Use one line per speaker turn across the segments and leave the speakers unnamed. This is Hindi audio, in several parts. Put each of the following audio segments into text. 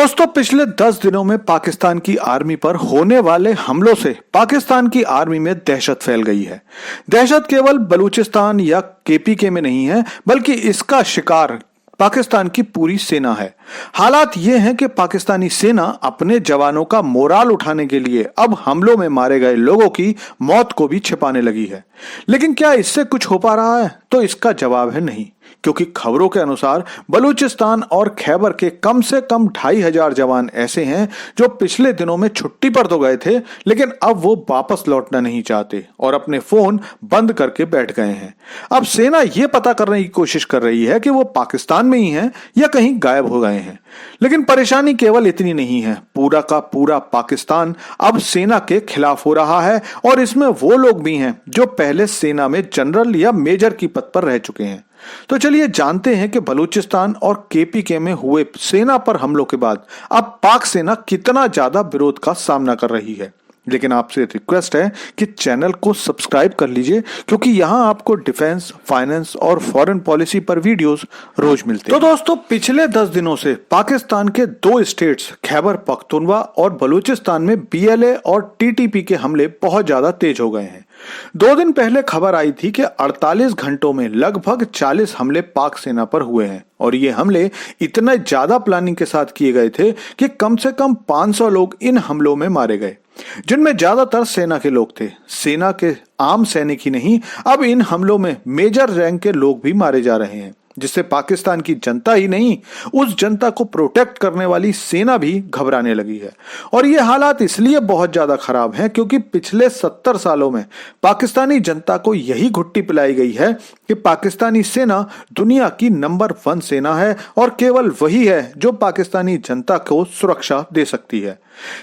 दोस्तों, पिछले 10 दिनों में पाकिस्तान की आर्मी पर होने वाले हमलों से पाकिस्तान की आर्मी में दहशत फैल गई है। दहशत केवल बलूचिस्तान या केपीके में नहीं है, बल्कि इसका शिकार पाकिस्तान की पूरी सेना है। हालात ये हैं कि पाकिस्तानी सेना अपने जवानों का मोराल उठाने के लिए अब हमलों में मारे गए लोगों की मौत को भी छिपाने लगी है। लेकिन क्या इससे कुछ हो पा रहा है? तो इसका जवाब है नहीं, क्योंकि खबरों के अनुसार बलूचिस्तान और खैबर के कम से कम 2500 जवान ऐसे हैं जो पिछले दिनों में छुट्टी पर तो गए थे, लेकिन अब वो वापस लौटना नहीं चाहते और अपने फोन बंद करके बैठ गए हैं। अब सेना ये पता करने की कोशिश कर रही है कि वो पाकिस्तान में ही हैं या कहीं गायब हो गए हैं। लेकिन परेशानी केवल इतनी नहीं है, पूरा का पूरा पाकिस्तान अब सेना के खिलाफ हो रहा है और इसमें वो लोग भी हैं जो पहले सेना में जनरल या मेजर की पद पर रह चुके हैं। तो चलिए जानते हैं कि बलूचिस्तान और केपीके में हुए सेना पर हमलों के बाद अब पाक सेना कितना ज्यादा विरोध का सामना कर रही है। लेकिन आपसे रिक्वेस्ट है कि चैनल को सब्सक्राइब कर लीजिए, क्योंकि यहाँ आपको डिफेंस, फाइनेंस और फॉरेन पॉलिसी पर वीडियोस रोज मिलते हैं। तो दोस्तों, पिछले 10 दिनों से पाकिस्तान के 2 स्टेट्स खैबर पख्तूनख्वा और बलूचिस्तान में बीएलए और टीटीपी के हमले बहुत ज्यादा तेज हो गए हैं। 2 दिन पहले खबर आई थी कि 48 घंटों में लगभग 40 हमले पाक सेना पर हुए हैं और ये हमले इतने ज्यादा प्लानिंग के साथ किए गए थे कि कम से कम 500 लोग इन हमलों में मारे गए, जिनमें ज्यादातर सेना के लोग थे। सेना के आम सैनिक ही नहीं, अब इन हमलों में मेजर रैंक के लोग भी मारे जा रहे हैं, जिससे पाकिस्तान की जनता ही नहीं, उस जनता को प्रोटेक्ट करने वाली सेना भी घबराने लगी है। और ये हालात इसलिए बहुत ज्यादा खराब हैं क्योंकि पिछले 70 सालों में पाकिस्तानी जनता को यही घुट्टी पिलाई गई है कि पाकिस्तानी सेना दुनिया की नंबर 1 सेना है और केवल वही है जो पाकिस्तानी जनता को सुरक्षा दे सकती है।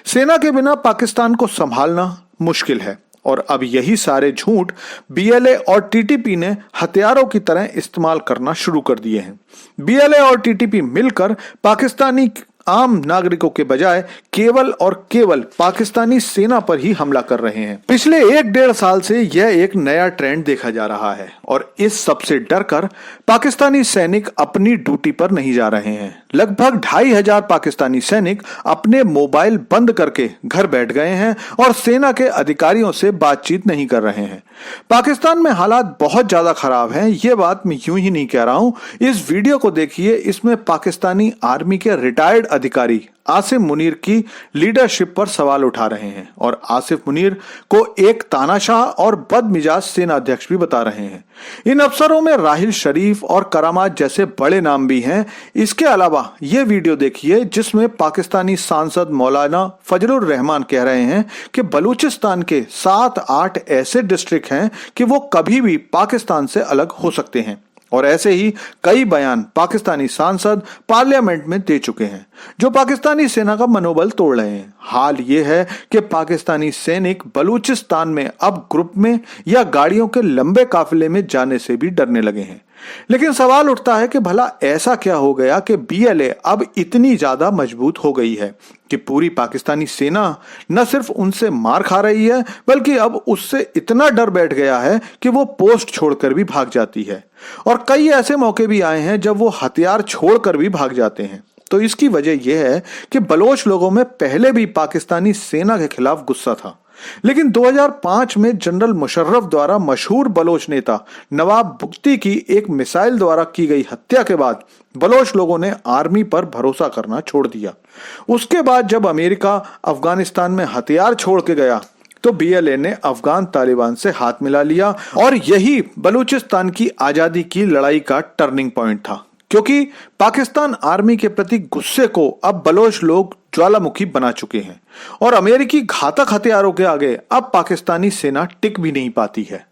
सेना के बिना पाकिस्तान को संभालना मुश्किल है और अब यही सारे झूठ बीएलए और टीटीपी ने हथियारों की तरह इस्तेमाल करना शुरू कर दिए हैं। बीएलए और टीटीपी मिलकर पाकिस्तानी आम नागरिकों के बजाय केवल और केवल पाकिस्तानी सेना पर ही हमला कर रहे हैं। पिछले 1-1.5 साल से यह एक नया ट्रेंड देखा जा रहा है और इस सब से डरकर पाकिस्तानी सैनिक अपनी ड्यूटी पर नहीं जा रहे हैं। लगभग 2500 पाकिस्तानी सैनिक अपने मोबाइल बंद करके घर बैठ गए हैं और सेना के अधिकारियों से बातचीत नहीं कर रहे हैं। पाकिस्तान में हालात बहुत ज्यादा खराब हैं, ये बात मैं यूं ही नहीं कह रहा हूं। इस वीडियो को देखिए, इसमें पाकिस्तानी आर्मी के रिटायर्ड अधिकारी आसिफ मुनीर की लीडरशिप पर सवाल उठा रहे हैं और आसिफ मुनीर को एक तानाशाह और बदमिजाज सेना अध्यक्ष भी बता रहे हैं। इन अफसरों में राहिल शरीफ और करामात जैसे बड़े नाम भी हैं। इसके अलावा ये वीडियो देखिए जिसमें पाकिस्तानी सांसद मौलाना फजलुर रहमान कह रहे हैं कि बलूचिस्तान के 7-8 ऐसे डिस्ट्रिक्ट हैं कि वो कभी भी पाकिस्तान से अलग हो सकते हैं और ऐसे ही कई बयान पाकिस्तानी सांसद पार्लियामेंट में दे चुके हैं जो पाकिस्तानी सेना का मनोबल तोड़ रहे हैं। हाल ये है कि पाकिस्तानी सैनिक बलूचिस्तान में अब ग्रुप में या गाड़ियों के लंबे काफिले में जाने से भी डरने लगे हैं। लेकिन सवाल उठता है कि भला ऐसा क्या हो गया कि बीएलए अब इतनी ज्यादा मजबूत हो गई है कि पूरी पाकिस्तानी सेना न सिर्फ उनसे मार खा रही है, बल्कि अब उससे इतना डर बैठ गया है कि वो पोस्ट छोड़कर भी भाग जाती है। और कई ऐसे मौके भी आए हैं जब वो हथियार छोड़कर भी भाग जाते हैं। तो इसकी वजह यह है कि बलोच लोगों में पहले भी पाकिस्तानी सेना के खिलाफ गुस्सा था, लेकिन 2005 में जनरल मुशर्रफ द्वारा मशहूर बलोच नेता नवाब भुक्ती की एक मिसाइल द्वारा की गई हत्या के बाद बलोच लोगों ने आर्मी पर भरोसा करना छोड़ दिया। उसके बाद जब अमेरिका अफगानिस्तान में हथियार छोड़ के गया तो बीएलए ने अफगान तालिबान से हाथ मिला लिया और यही बलूचिस्तान की आजादी की लड़ाई का टर्निंग पॉइंट था, क्योंकि पाकिस्तान आर्मी के प्रति गुस्से को अब बलोच लोग ज्वालामुखी बना चुके हैं और अमेरिकी घातक हथियारों के आगे अब पाकिस्तानी सेना टिक भी नहीं पाती है।